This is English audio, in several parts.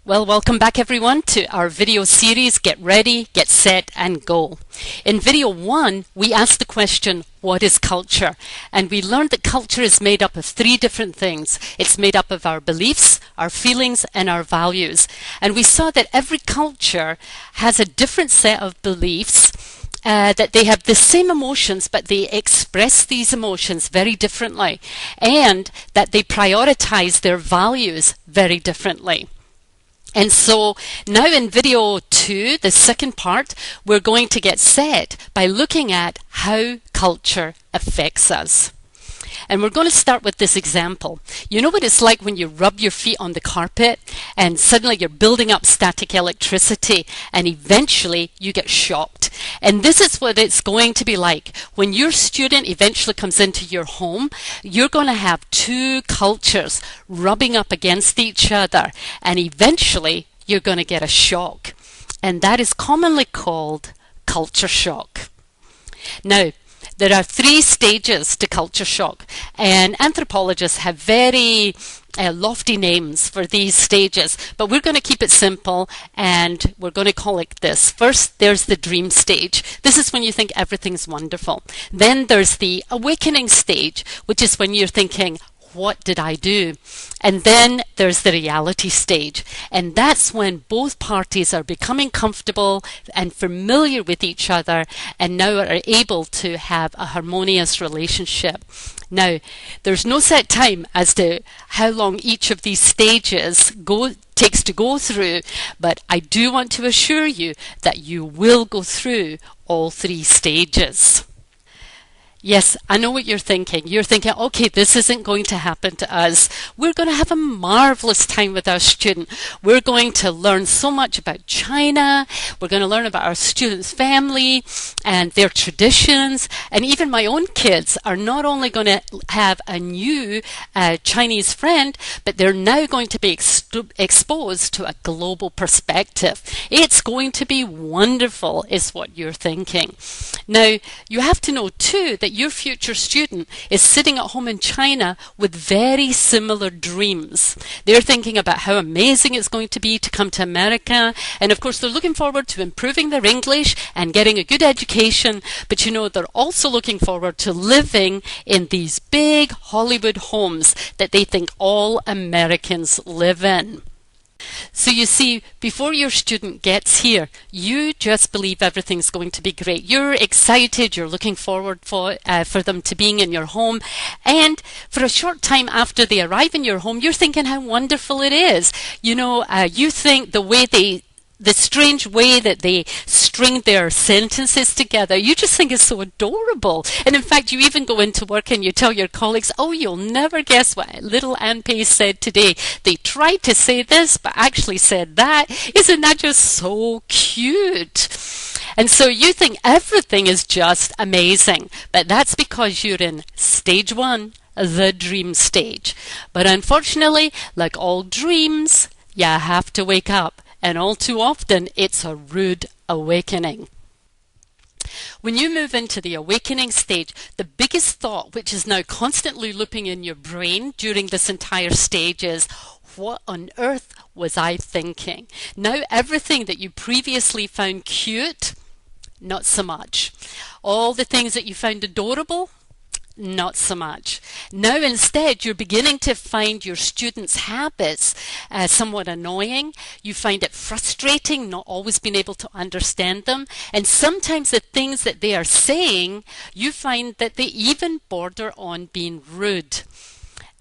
Well, welcome back everyone to our video series, Get Ready, Get Set and Go. In video 1, we asked the question, what is culture? And we learned that culture is made up of 3 different things. It's made up of our beliefs, our feelings, and our values. And we saw that every culture has a different set of beliefs, that they have the same emotions, but they express these emotions very differently, and that they prioritize their values very differently. And so now in video 2, the second part, we're going to get set by looking at how culture affects us. And we're going to start with this example. You know what it's like when you rub your feet on the carpet and suddenly you're building up static electricity and eventually you get shocked. And this is what it's going to be like. When your student eventually comes into your home, you're going to have 2 cultures rubbing up against each other, and eventually you're going to get a shock. And that is commonly called culture shock. Now, there are 3 stages to culture shock, and anthropologists have very lofty names for these stages, but we're going to keep it simple and we're going to call it this. First, there's the dream stage. This is when you think everything's wonderful. Then there's the awakening stage, which is when you're thinking, what did I do? And then there's the reality stage, and that's when both parties are becoming comfortable and familiar with each other and now are able to have a harmonious relationship. Now, there's no set time as to how long each of these stages takes to go through, but I do want to assure you that you will go through all 3 stages. Yes, I know what you're thinking. You're thinking, okay, this isn't going to happen to us. We're going to have a marvelous time with our student. We're going to learn so much about China. We're going to learn about our student's family and their traditions. And even my own kids are not only going to have a new Chinese friend, but they're now going to be exposed to a global perspective. It's going to be wonderful, is what you're thinking. Now, you have to know too that your future student is sitting at home in China with very similar dreams. They're thinking about how amazing it's going to be to come to America, and of course they're looking forward to improving their English and getting a good education, but you know, they're also looking forward to living in these big Hollywood homes that they think all Americans live in. So you see, before your student gets here, you just believe everything's going to be great. You're excited, you're looking forward for them to being in your home, and for a short time after they arrive in your home, you're thinking how wonderful it is. You know, you think the strange way that they string their sentences together, you just think is so adorable. And in fact, you even go into work and you tell your colleagues, oh, you'll never guess what little Ann Pei said today. They tried to say this, but actually said that. Isn't that just so cute? And so you think everything is just amazing, but that's because you're in stage 1, the dream stage. But unfortunately, like all dreams, you have to wake up. And all too often, it's a rude awakening. When you move into the awakening stage, the biggest thought, which is now constantly looping in your brain during this entire stage, is, what on earth was I thinking? Now everything that you previously found cute, not so much. All the things that you found adorable, not so much. Now instead you're beginning to find your students' habits somewhat annoying. You find it frustrating not always being able to understand them, and sometimes the things that they are saying, you find that they even border on being rude.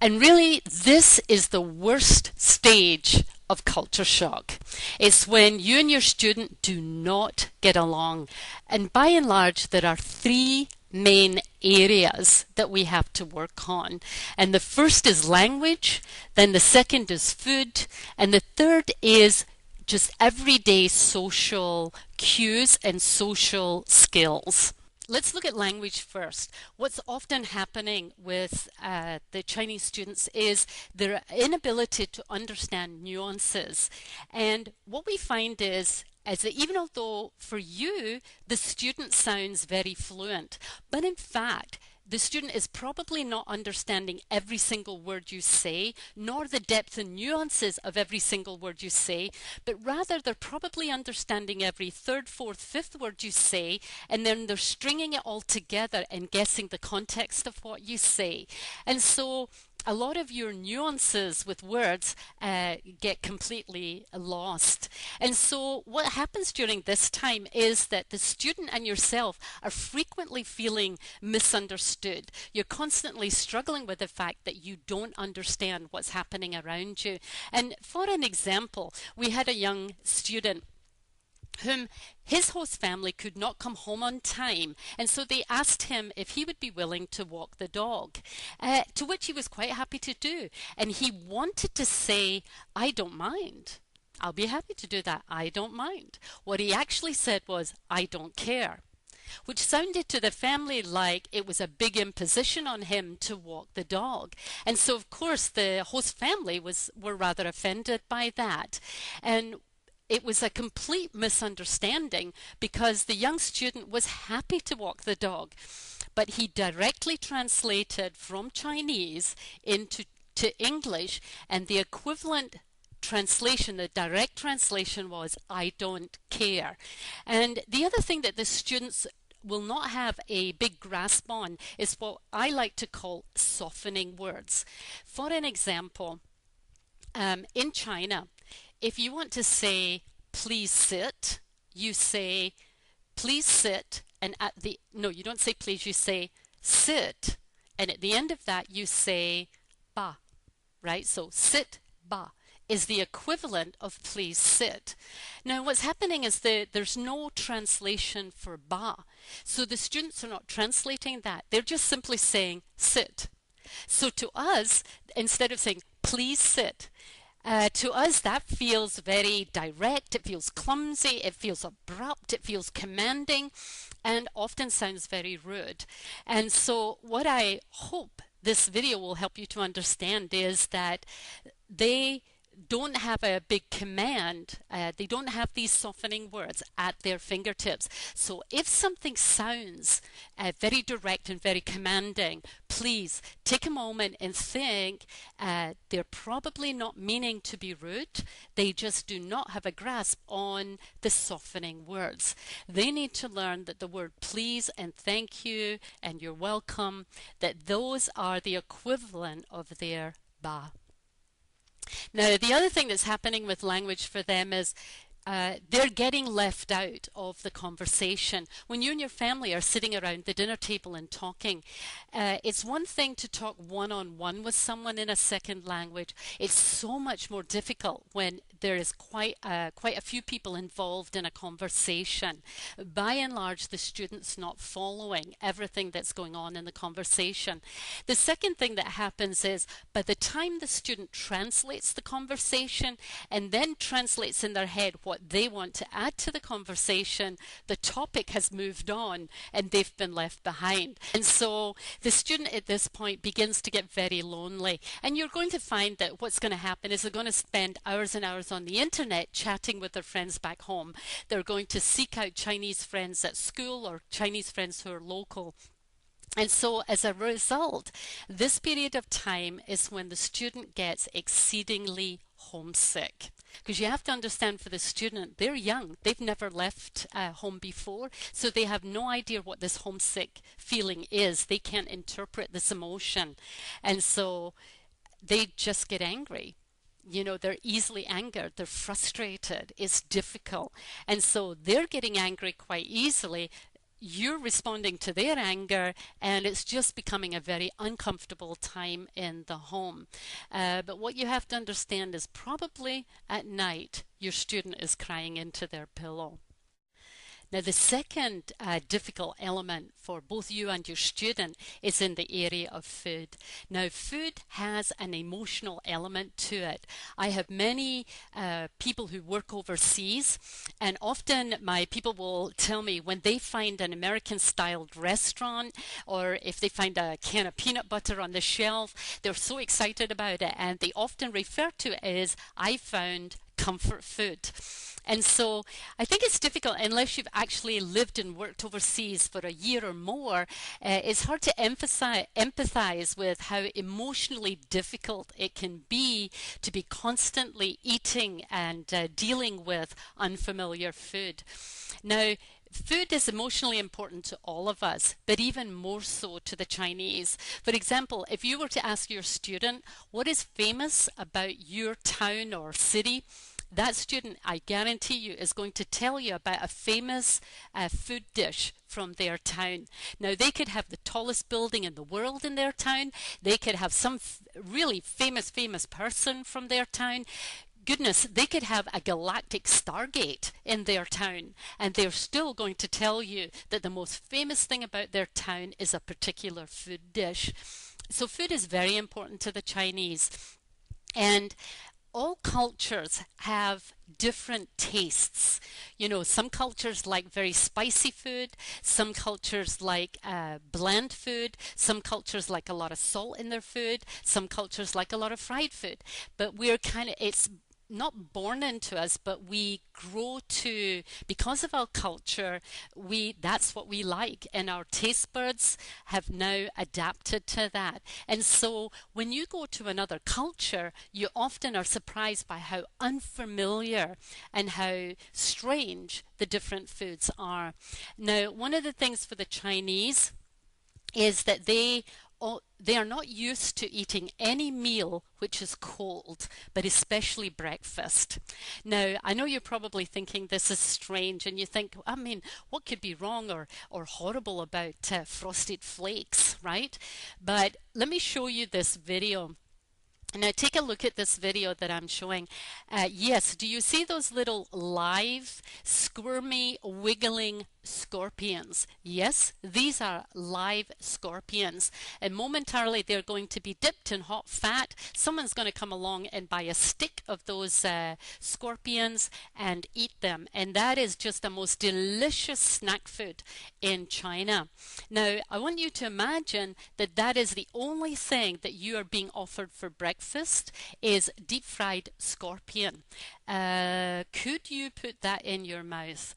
And really, this is the worst stage of culture shock. It's when you and your student do not get along. And by and large, there are 3 main areas that we have to work on. And the first is language, then the second is food, and the third is just everyday social cues and social skills. Let's look at language first. What's often happening with the Chinese students is their inability to understand nuances. And what we find is that even although for you the student sounds very fluent, but in fact the student is probably not understanding every single word you say, nor the depth and nuances of every single word you say, but rather they're probably understanding every third, fourth, fifth word you say, and then they're stringing it all together and guessing the context of what you say. And so a lot of your nuances with words get completely lost. And so what happens during this time is that the student and yourself are frequently feeling misunderstood. You're constantly struggling with the fact that you don't understand what's happening around you. And for an example, we had a young student whom his host family could not come home on time, and so they asked him if he would be willing to walk the dog, to which he was quite happy to do. And he wanted to say, "I don't mind. I'll be happy to do that. I don't mind." What he actually said was, "I don't care," which sounded to the family like it was a big imposition on him to walk the dog. And so, of course, the host family were rather offended by that. And it was a complete misunderstanding because the young student was happy to walk the dog, but he directly translated from Chinese into English, and the equivalent translation, the direct translation was, "I don't care." And the other thing that the students will not have a big grasp on is what I like to call softening words. For an example, in China, if you want to say, "Please sit," you say, "Please sit," and you don't say please, you say "sit," and at the end of that you say "ba," right? So "sit, ba" is the equivalent of "please sit." Now what's happening is there's no translation for "ba," so the students are not translating that. They're just simply saying "sit." So to us, instead of saying "please sit," to us, that feels very direct, it feels clumsy, it feels abrupt, it feels commanding, and often sounds very rude. And so what I hope this video will help you to understand is that they don't have a big command. They don't have these softening words at their fingertips. So if something sounds very direct and very commanding, please take a moment and think they're probably not meaning to be rude. They just do not have a grasp on the softening words. They need to learn that the word please and thank you and you're welcome, that those are the equivalent of their ba. Now, the other thing that's happening with language for them is they're getting left out of the conversation. When you and your family are sitting around the dinner table and talking, it's one thing to talk one-on-one with someone in a second language. It's so much more difficult when there is quite a few people involved in a conversation. By and large, the student's not following everything that's going on in the conversation. The second thing that happens is by the time the student translates the conversation and then translates in their head what they want to add to the conversation, the topic has moved on and they've been left behind. And so the student at this point begins to get very lonely. And you're going to find that what's going to happen is they're going to spend hours and hours on the internet chatting with their friends back home. They're going to seek out Chinese friends at school or Chinese friends who are local. And so as a result, this period of time is when the student gets exceedingly homesick. Because you have to understand, for the student, they're young. They've never left home before, so they have no idea what this homesick feeling is. They can't interpret this emotion. And so they just get angry. You know, they're easily angered. They're frustrated. It's difficult. And so they're getting angry quite easily. You're responding to their anger, and it's just becoming a very uncomfortable time in the home. But what you have to understand is probably at night your student is crying into their pillow. Now, the second difficult element for both you and your student is in the area of food. Now, food has an emotional element to it. I have many people who work overseas, and often my people will tell me when they find an American-styled restaurant, or if they find a can of peanut butter on the shelf, they're so excited about it, and they often refer to it as, "I found comfort food." And so I think it's difficult unless you've actually lived and worked overseas for a year or more. It's hard to empathize with how emotionally difficult it can be to be constantly eating and dealing with unfamiliar food. Now, food is emotionally important to all of us, but even more so to the Chinese. For example, if you were to ask your student what is famous about your town or city, that student, I guarantee you, is going to tell you about a famous food dish from their town. Now, they could have the tallest building in the world in their town. They could have some really famous person from their town. Goodness, they could have a galactic Stargate in their town, and they're still going to tell you that the most famous thing about their town is a particular food dish. So food is very important to the Chinese. And all cultures have different tastes. You know, some cultures like very spicy food, some cultures like bland food, some cultures like a lot of salt in their food, some cultures like a lot of fried food. But we're it's not born into us, but we grow to, because of our culture, that's what we like, and our taste buds have now adapted to that. And so when you go to another culture, you often are surprised by how unfamiliar and how strange the different foods are. Now, one of the things for the Chinese is that they are not used to eating any meal which is cold, but especially breakfast. Now, I know you're probably thinking this is strange, and you think, I mean, what could be wrong or horrible about frosted flakes, right? But let me show you this video. Now take a look at this video that I'm showing. Yes, do you see those little live, squirmy, wiggling scorpions? Yes, these are live scorpions, and momentarily they're going to be dipped in hot fat. Someone's going to come along and buy a stick of those scorpions and eat them, and that is just the most delicious snack food in China. Now, I want you to imagine that that is the only thing that you are being offered for breakfast is deep fried scorpion. Could you put that in your mouth?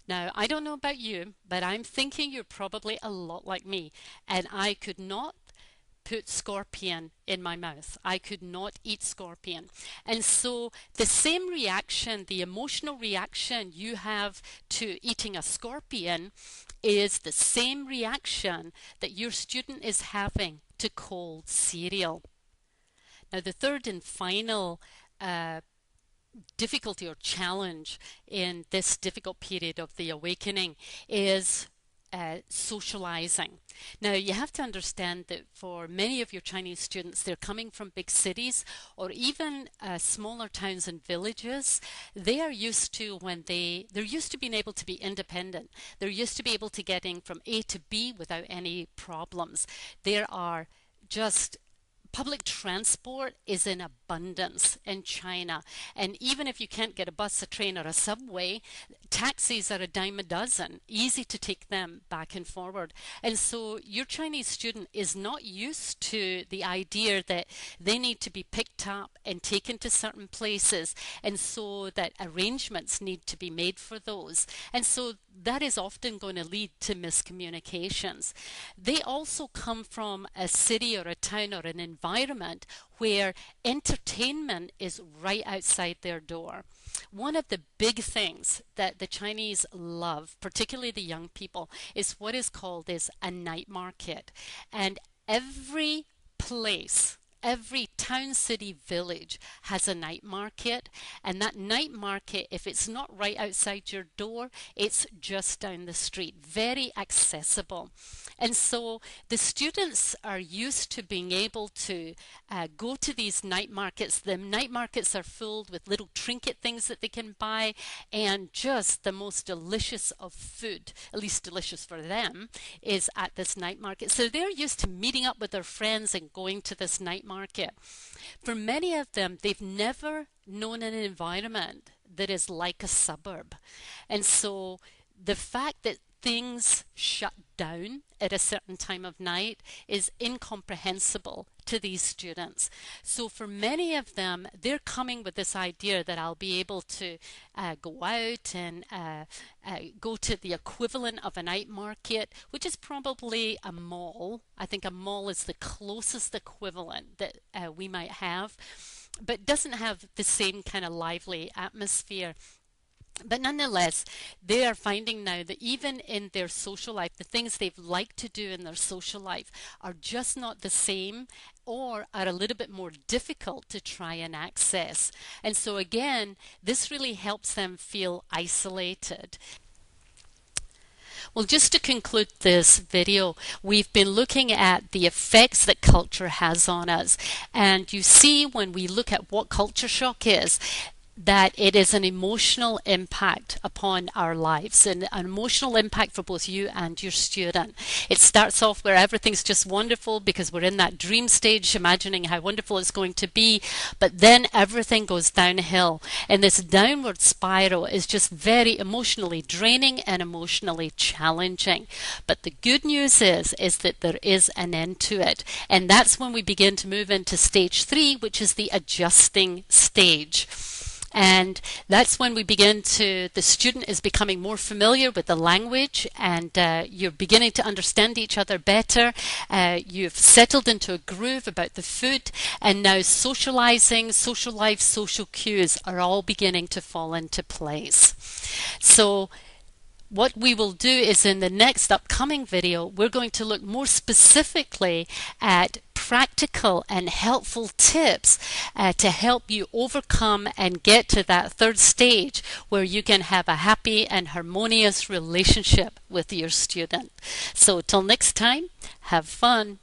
Now, I don't know about you, but I'm thinking you're probably a lot like me, and I could not put scorpion in my mouth. I could not eat scorpion. And so the same reaction, the emotional reaction you have to eating a scorpion is the same reaction that your student is having to cold cereal. Now, the third and final difficulty or challenge in this difficult period of the awakening is socializing. Now, you have to understand that for many of your Chinese students, they're coming from big cities or even smaller towns and villages. They are used to they're used to being able to be independent. They're used to be able to getting from A to B without any problems. There are just public transport is in abundance in China, and even if you can't get a bus, a train, or a subway, taxis are a dime a dozen, easy to take them back and forward. And so your Chinese student is not used to the idea that they need to be picked up and taken to certain places, and so that arrangements need to be made for those. And so that is often going to lead to miscommunications. They also come from a city or a town or an environment where entertainment is right outside their door. One of the big things that the Chinese love, particularly the young people, is what is called a night market. And every place, every town, city, village has a night market, and that night market, if it's not right outside your door, it's just down the street, very accessible. And so the students are used to being able to go to these night markets. The night markets are filled with little trinket things that they can buy, and just the most delicious of food, at least delicious for them, is at this night market. So they're used to meeting up with their friends and going to this night market. For many of them, they've never known an environment that is like a suburb. And so the fact that things shut down at a certain time of night is incomprehensible to these students. So for many of them, they're coming with this idea that I'll be able to go out and go to the equivalent of a night market, which is probably a mall. I think a mall is the closest equivalent that we might have, but doesn't have the same kind of lively atmosphere. But nonetheless, they are finding now that even in their social life, the things they've liked to do in their social life are just not the same, or are a little bit more difficult to try and access. And so again, this really helps them feel isolated. Well, just to conclude this video, we've been looking at the effects that culture has on us. And you see, when we look at what culture shock is, that it is an emotional impact upon our lives, and an emotional impact for both you and your student. It starts off where everything's just wonderful because we're in that dream stage, imagining how wonderful it's going to be, but then everything goes downhill, and this downward spiral is just very emotionally draining and emotionally challenging. But the good news is that there is an end to it, and that's when we begin to move into stage 3, which is the adjusting stage. And that's when we begin to, the student is becoming more familiar with the language, and you're beginning to understand each other better. You've settled into a groove about the food, and now socializing, social life, social cues are all beginning to fall into place. So what we will do is, in the next upcoming video, we're going to look more specifically at practical and helpful tips to help you overcome and get to that third stage where you can have a happy and harmonious relationship with your student. So till next time, have fun.